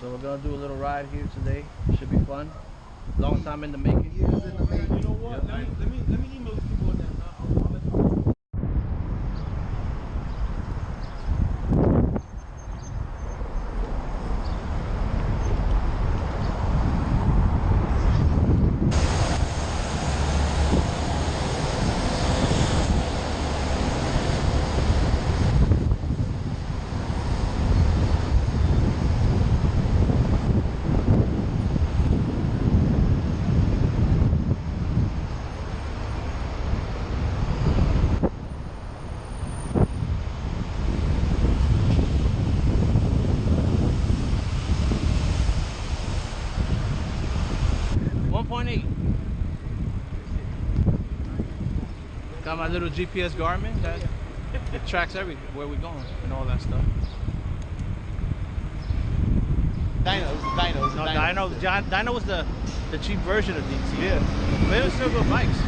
So we're gonna do a little ride here today. Should be fun. Long time in the making. Years in the making. You know what? Yep. Let me email these people and then I'll let you know. Got my little GPS Garmin that it tracks where we're going and all that stuff. Dyno was the cheap version of DT. Yeah. But it was still good bikes.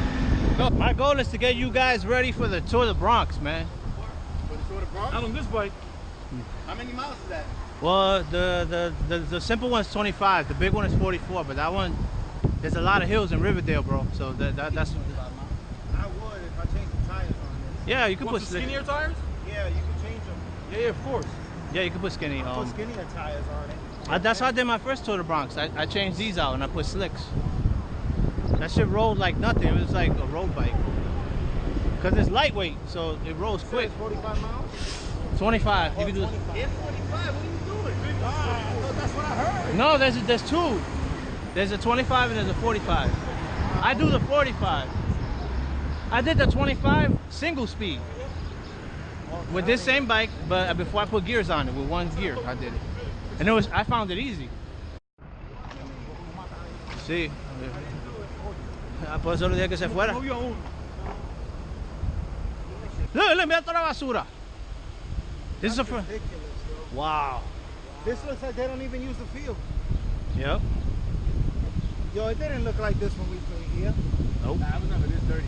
My goal is to get you guys ready for the Tour de Bronx, man. For the Tour de Bronx? Not on this bike. How many miles is that? Well, the simple one's 25, the big one is 44, but that one, there's a lot of hills in Riverdale, bro. So that's. I would if I changed the tires on this. Yeah, you could put skinnier tires. Yeah, you can change them. Yeah, of course. Yeah, you could put skinny. Put skinnier tires on it. That's how I did my first Tour de Bronx. I changed these out and I put slicks. That shit rolled like nothing. It was like a road bike. Cause it's lightweight, so it rolls quick. 45 miles? 25. Oh, If you do. 25. Yeah, 45. What are you doing? That's what I heard. No, there's two. There's a 25 and there's a 45. I do the 45. I did the 25 single speed with this same bike, but before I put gears on it, with one gear, I did it. And I found it easy. Sí. Por eso le dije que se fuera. Look, mira toda la basura. This is a ridiculous, bro. Wow. This looks like they don't even use the field. Yep. Yo, it didn't look like this when we played here. Nope. Nah, I was never this dirty.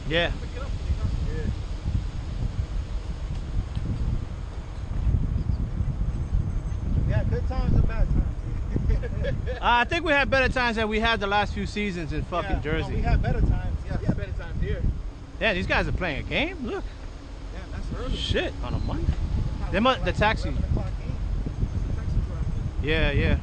Yeah. Yeah, good times and bad times. I think we had better times than we had the last few seasons in fucking Jersey. No, we had better times. Yeah, We had better times here. Yeah, these guys are playing a game. Look. Yeah, that's early. Shit, on a Monday. The taxi. 11 o'clock game. Yeah, yeah.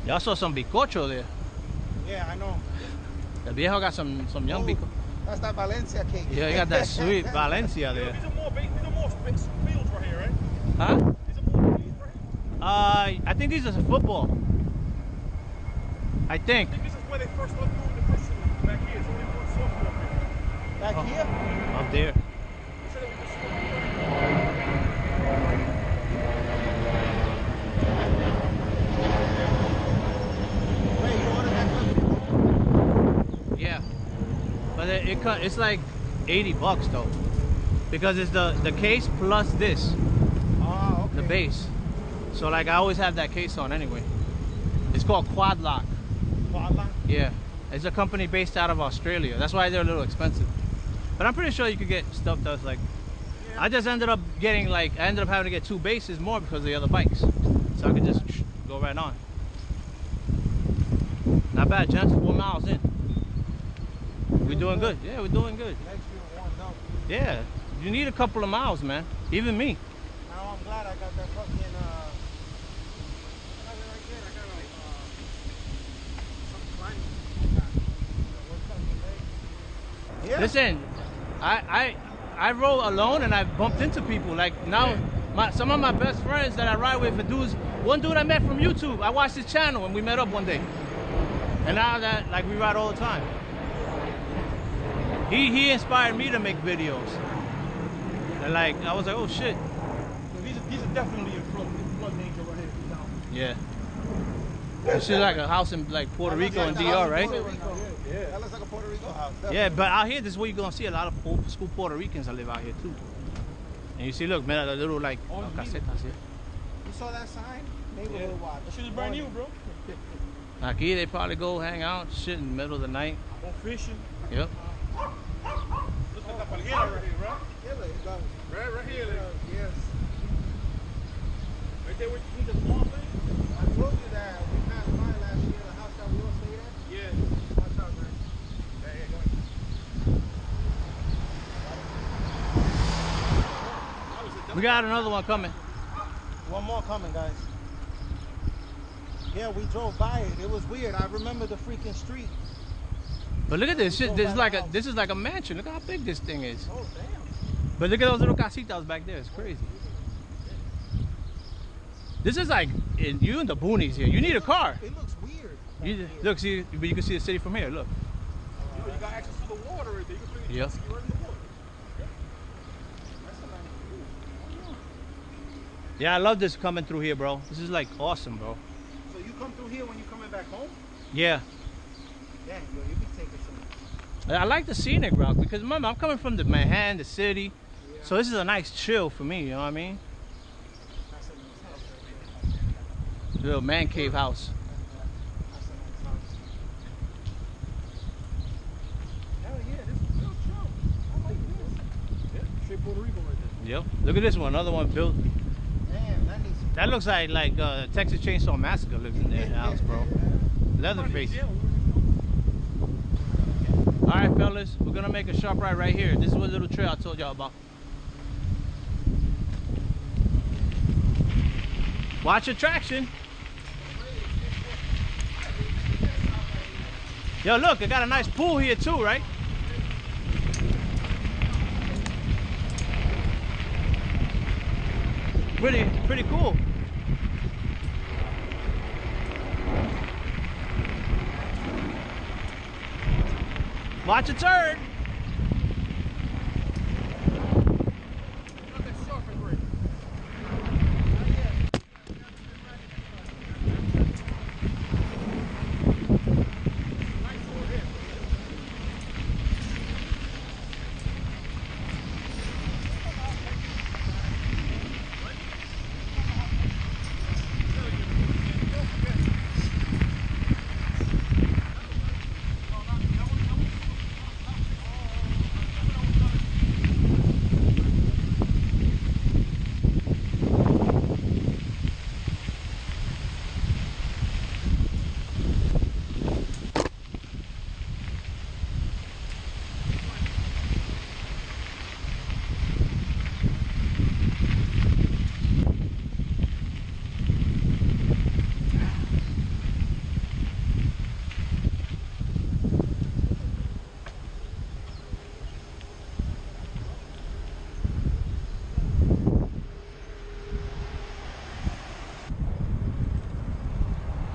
Y'all saw some bicocho there. Yeah, I know. The viejo got some young bico. That's that Valencia cake. Yeah, you got that sweet Valencia there. These are more fields right here, right? Huh? These are more fields right here. I think these are football. I think. I think this is where they first started doing the Christian back here. So they put softball here. Back here? Up there. They said it was just softball. Wait, you ordered that company? Yeah. But it's like 80 bucks though. Because it's the case plus this. Oh, okay. The base. So like I always have that case on anyway. It's called Quad Lock. Quad Lock? Yeah. It's a company based out of Australia. That's why they're a little expensive. But I'm pretty sure you could get stuff that's like, I just ended up getting I ended up having to get 2 bases more because of the other bikes. So I could just go right on. Not bad, gents. 4 miles in. We're doing good. Yeah, we're doing good. Next year warmed up. Yeah. You need a couple of miles, man. Even me. Now I'm glad I got that fucking yeah. Listen, I roll alone and I bumped into people. Like now, some of my best friends that I ride with are dudes. One dude I met from YouTube. I watched his channel and we met up one day. And now that we ride all the time. He inspired me to make videos. And I was like, oh shit. These are definitely in flood danger right here. Yeah. This is like a house in Puerto Rico and DR, right? Yeah, that looks like a Puerto Rico house. Definitely. Yeah, but out here, this is where you're gonna see a lot of old school Puerto Ricans that live out here too. And you see, look, man, the little casetas here. You saw that sign? Neighborhood watch. That shit is brand new, bro. Aquí they probably go hang out, shit in the middle of the night. Go fishing. Yep. Look at that palguera right here, right? Yeah, look, it goes. Right here. Yes. Right there where you see the small thing? I told you that we passed by last year, the house that we all stayed at. Yeah. Watch out, man. Yeah, go ahead. We got another one coming. One more coming, guys. Yeah, we drove by it. It was weird. I remember the freaking street. But look at this shit. This is like a mansion. Look how big this thing is. Oh, damn. But look at those little casitas back there. It's crazy. This is like you in the boonies here. You need a car. It looks weird. Look, see, but you can see the city from here. Look. You got access to the water right there. You can bring your Yep. jet ski right in the water. Yeah, I love this coming through here, bro. This is like awesome, bro. So you come through here when you're coming back home? Yeah. Damn, yo, you be taking some. I like the scenic route because remember, I'm coming from the Manhattan, the city. Yeah. So this is a nice chill for me, you know what I mean? That's a nice house right there. Little man cave house. That's a nice house. Hell yeah, this is real chill. I like this. Yeah, straight Puerto Rico right there. Yep. Look at this one, another one built. Damn, that needs. That looks like Texas Chainsaw Massacre lives in that house, bro. Leatherface. Yeah, All right, fellas, we're gonna make a sharp right here. This is what little trail I told y'all about. Watch your traction. Yo, look, I got a nice pool here too, right? Pretty cool. Watch your turn. got that surfing rig. Nice over here.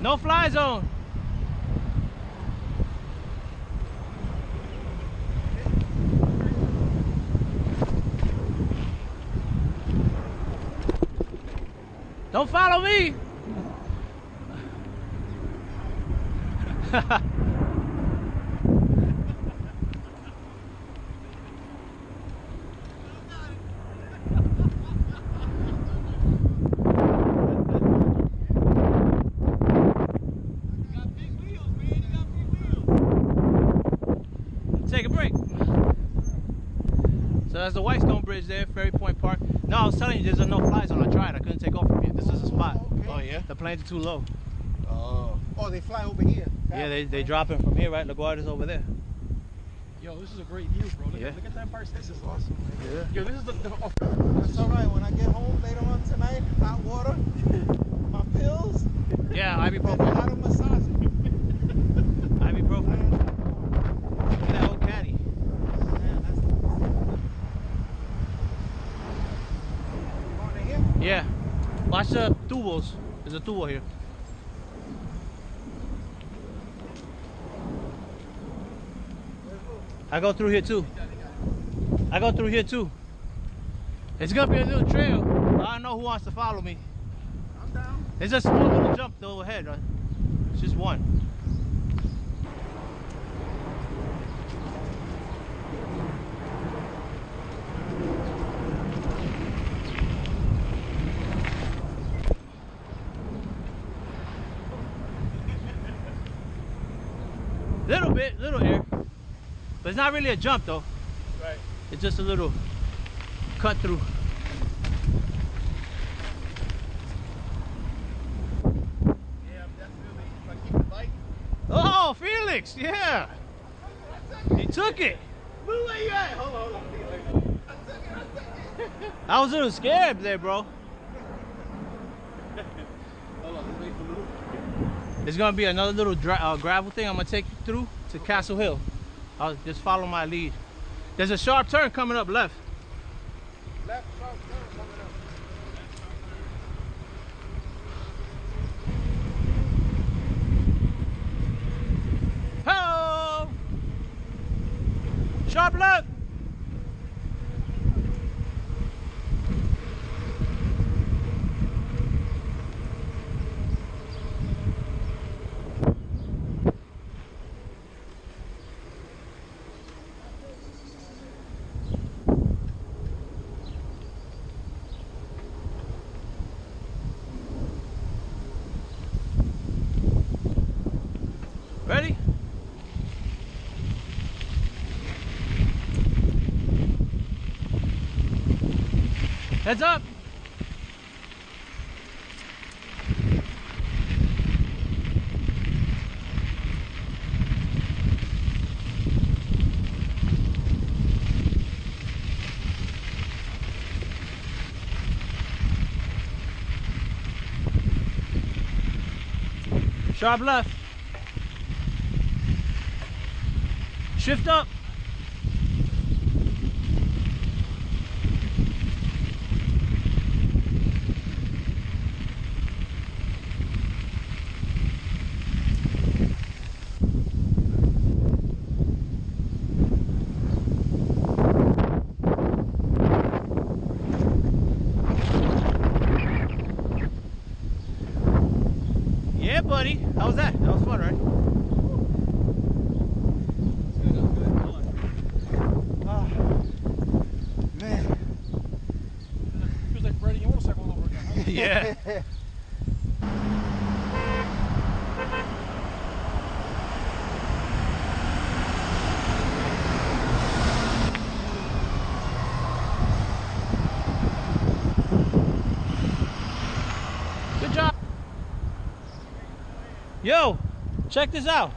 No fly zone. Don't follow me. Take a break. So that's the Whitestone Bridge there, Ferry Point Park. No, I was telling you there's a no-fly zone. I tried. I couldn't take off from here. This is the spot. Okay. Oh, yeah? The planes are too low. Oh, they fly over here. Yeah, they drop in from here, right? LaGuardia's over there. Yo, this is a great view, bro. Look, Yeah. look at that Empire State. This is awesome. Yeah. Yo, this is the That's all right. When I get home later on tonight, hot water, my pills, Yeah, and a ibuprofen. lot of massaging. Ibuprofen. Look at that old caddy. Man, that's going to here. Yeah. Watch the tubos. There's a tubo here. I go through here too. I go through here too. It's gonna be a little trail. I don't know who wants to follow me. I'm down. It's a small little jump though ahead, right? It's just one. Little bit, little air. But it's not really a jump though. Right. It's just a little cut through. Yeah, definitely. If I keep the bike. Oh, Felix, yeah. He took it. Lou, where you at? Hold on. I took it. I was a little scared there, bro. Hold on, let's wait for Lou. There's gonna be another little gravel thing I'm gonna take you through to Castle Hill. I'll just follow my lead. There's a sharp turn coming up left. Left sharp turn coming up. Ho! Sharp left. Ready? Heads up. Sharp left. Shift up. Yeah, buddy. How was that? That was fun, right? Feels like riding your motorcycle all over again. Huh? Yeah. Good job. Yo, check this out.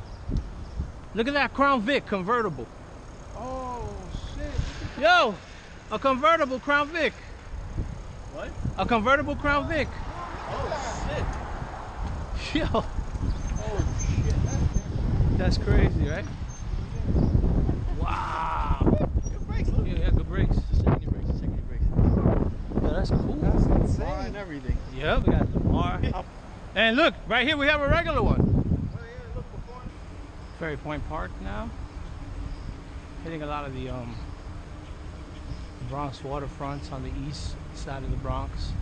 Look at that Crown Vic convertible. Oh shit. Yo, a convertible Crown Vic. What? A convertible Crown Vic. Oh shit. Yo, Oh shit. that's crazy, right? Wow. Good brakes, look. Yeah, good brakes. Secondary brakes. Yeah, that's cool. That's insane. Bar and everything. Yeah, we got Lamar. And look, right here we have a regular one. Oh yeah, look before. Ferry Point Park now. Hitting a lot of the Bronx waterfronts on the east side of the Bronx.